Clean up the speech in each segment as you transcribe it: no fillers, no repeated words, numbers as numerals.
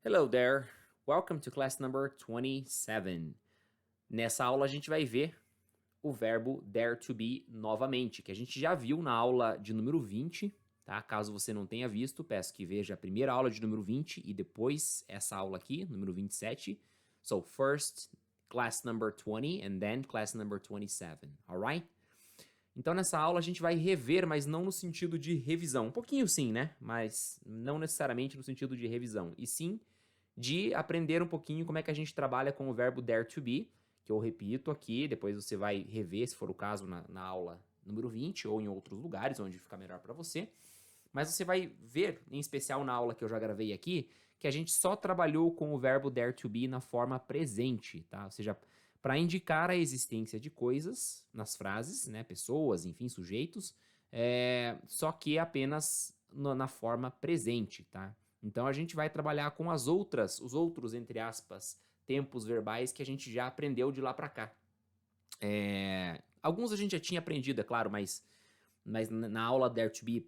Hello there, welcome to class number 27. Nessa aula a gente vai ver o verbo dare to be novamente, que a gente já viu na aula de número 20, tá? Caso você não tenha visto, peço que veja a primeira aula de número 20 e depois essa aula aqui, número 27. So first class number 20 and then class number 27, alright? Então nessa aula a gente vai rever, mas não no sentido de revisão. Um pouquinho sim, né? Mas não necessariamente no sentido de revisão, e sim de aprender um pouquinho como é que a gente trabalha com o verbo dare to be, que eu repito aqui, depois você vai rever, se for o caso, na aula número 20 ou em outros lugares, onde ficar melhor para você. Mas você vai ver, em especial na aula que eu já gravei aqui, que a gente só trabalhou com o verbo dare to be na forma presente, tá? Ou seja, para indicar a existência de coisas nas frases, né? Pessoas, enfim, sujeitos, só que apenas na forma presente, tá? Então a gente vai trabalhar com os outros, entre aspas, tempos verbais que a gente já aprendeu de lá para cá. Alguns a gente já tinha aprendido, é claro, mas na aula Dare to Be,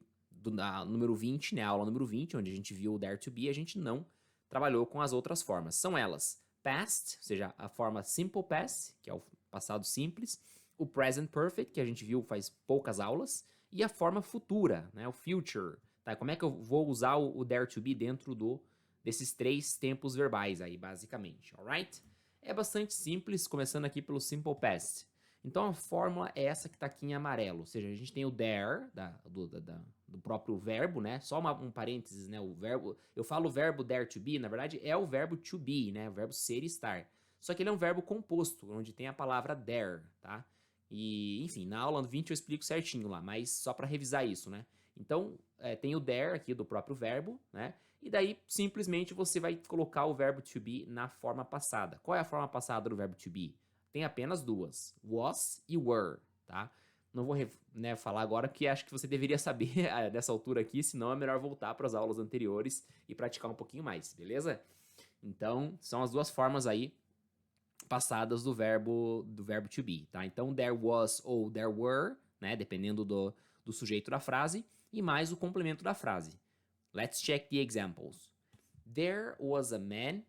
número 20, né, a aula número 20, onde a gente viu o Dare to Be, a gente não trabalhou com as outras formas. São elas past, ou seja, a forma simple past, que é o passado simples, o present perfect, que a gente viu faz poucas aulas, e a forma futura, né, o future. Tá? Como é que eu vou usar o dare to be dentro desses três tempos verbais aí, basicamente, alright? É bastante simples, começando aqui pelo simple past. Então a fórmula é essa que está aqui em amarelo, ou seja, a gente tem o there, do próprio verbo, né? Só um parênteses, né? O verbo, eu falo o verbo dare to be, na verdade é o verbo to be, né? O verbo ser e estar. Só que ele é um verbo composto, onde tem a palavra there, tá? E, enfim, na aula 20 eu explico certinho lá, mas só para revisar isso, né? Então, tem o there aqui do próprio verbo, né? E daí, simplesmente, você vai colocar o verbo to be na forma passada. Qual é a forma passada do verbo to be? Tem apenas duas, was e were, tá? Não vou né, falar agora, porque acho que você deveria saber nessa altura aqui, senão é melhor voltar para as aulas anteriores e praticar um pouquinho mais, beleza? Então, são as duas formas aí passadas do verbo to be, tá? Então, there was ou there were, né, dependendo do sujeito da frase, e mais o complemento da frase. Let's check the examples. There was a man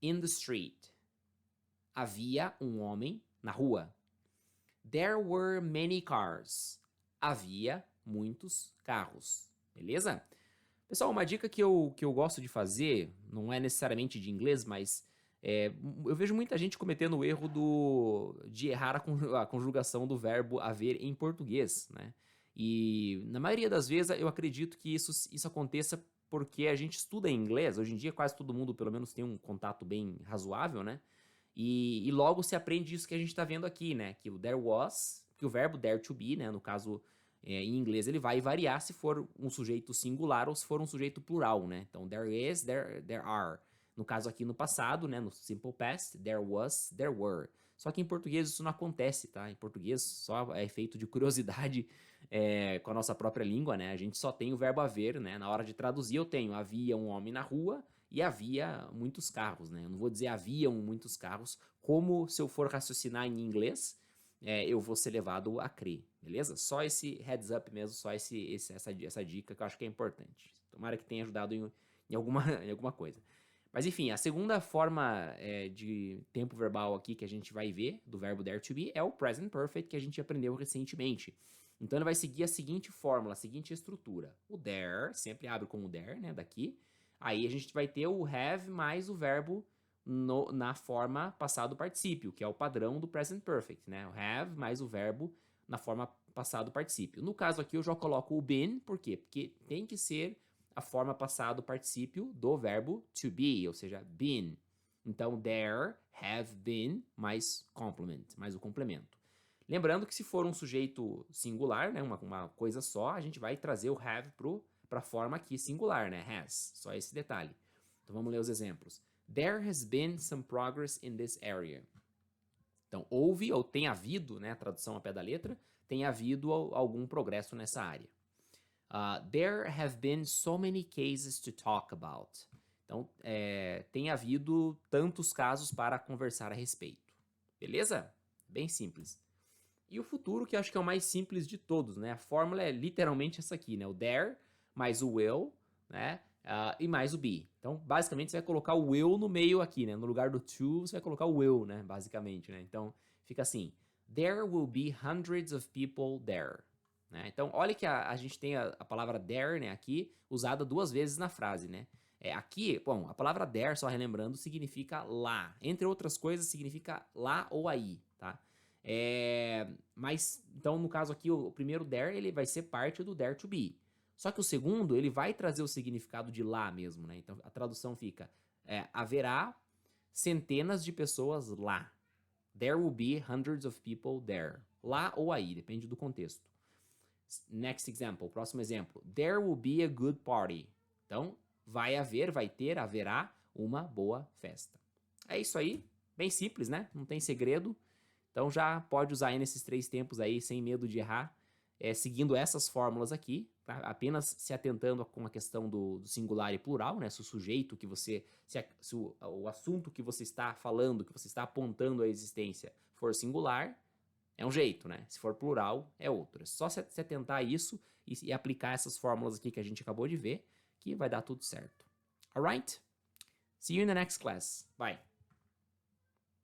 in the street. Havia um homem na rua. There were many cars. Havia muitos carros. Beleza? Pessoal, uma dica que eu gosto de fazer, não é necessariamente de inglês, mas eu vejo muita gente cometendo o erro de errar a conjugação do verbo haver em português, né? E na maioria das vezes eu acredito que isso aconteça porque a gente estuda em inglês, hoje em dia quase todo mundo pelo menos tem um contato bem razoável, né? E logo se aprende isso que a gente está vendo aqui, né? Que o there was, que o verbo dare to be, né? No caso, em inglês, ele vai variar se for um sujeito singular ou se for um sujeito plural, né? Então, there is, there are. No caso aqui no passado, né? No simple past, there was, there were. Só que em português isso não acontece, tá? Em português só é feito de curiosidade com a nossa própria língua, né? A gente só tem o verbo haver, né? Na hora de traduzir eu tenho havia um homem na rua e havia muitos carros, né? Eu não vou dizer haviam muitos carros, como se eu for raciocinar em inglês, eu vou ser levado a crer, beleza? Só esse heads up mesmo, só essa dica que eu acho que é importante. Tomara que tenha ajudado em alguma coisa. Mas enfim, a segunda forma de tempo verbal aqui que a gente vai ver do verbo dare to be é o present perfect que a gente aprendeu recentemente. Então ele vai seguir a seguinte fórmula, a seguinte estrutura. O there sempre abre com o there, né, daqui. Aí a gente vai ter o have mais o verbo na forma passado particípio, que é o padrão do present perfect, né? O have mais o verbo na forma passado particípio. No caso aqui eu já coloco o been, por quê? Porque tem que ser a forma passado particípio do verbo to be, ou seja, been. Então, there have been mais complement, mais o complemento. Lembrando que se for um sujeito singular, né, uma coisa só, a gente vai trazer o have para a forma aqui singular, né, has. Só esse detalhe. Então vamos ler os exemplos. There has been some progress in this area. Então, houve ou tem havido, né, a tradução a pé da letra, tem havido algum progresso nessa área. There have been so many cases to talk about. Então, tem havido tantos casos para conversar a respeito. Beleza? Bem simples. E o futuro, que eu acho que é o mais simples de todos, né? A fórmula é literalmente essa aqui, né? O there mais o will, né? e mais o be. Então, basicamente, você vai colocar o will no meio aqui, né? No lugar do to, você vai colocar o will, né? Basicamente, né? Então, fica assim. There will be hundreds of people there. Né? Então, olha que a gente tem a palavra there, né? Aqui, usada 2 vezes na frase, né? Aqui, bom, a palavra there, só relembrando, significa lá. Entre outras coisas, significa lá ou aí, tá? Mas, então, no caso aqui, o primeiro there, ele vai ser parte do there to be. Só que o segundo, ele vai trazer o significado de lá mesmo, né? Então, a tradução fica, haverá centenas de pessoas lá. There will be hundreds of people there. Lá ou aí, depende do contexto. Next example, próximo exemplo. There will be a good party. Então, haverá uma boa festa. É isso aí, bem simples, né? Não tem segredo. Então já pode usar aí nesses 3 tempos aí, sem medo de errar, seguindo essas fórmulas aqui, tá? Apenas se atentando com a questão do singular e plural, né? Se o sujeito que você, se o assunto que você está falando, que você está apontando à existência for singular, é um jeito, né? Se for plural, é outro. É só se atentar a isso e aplicar essas fórmulas aqui que a gente acabou de ver, que vai dar tudo certo. Alright? See you in the next class. Bye.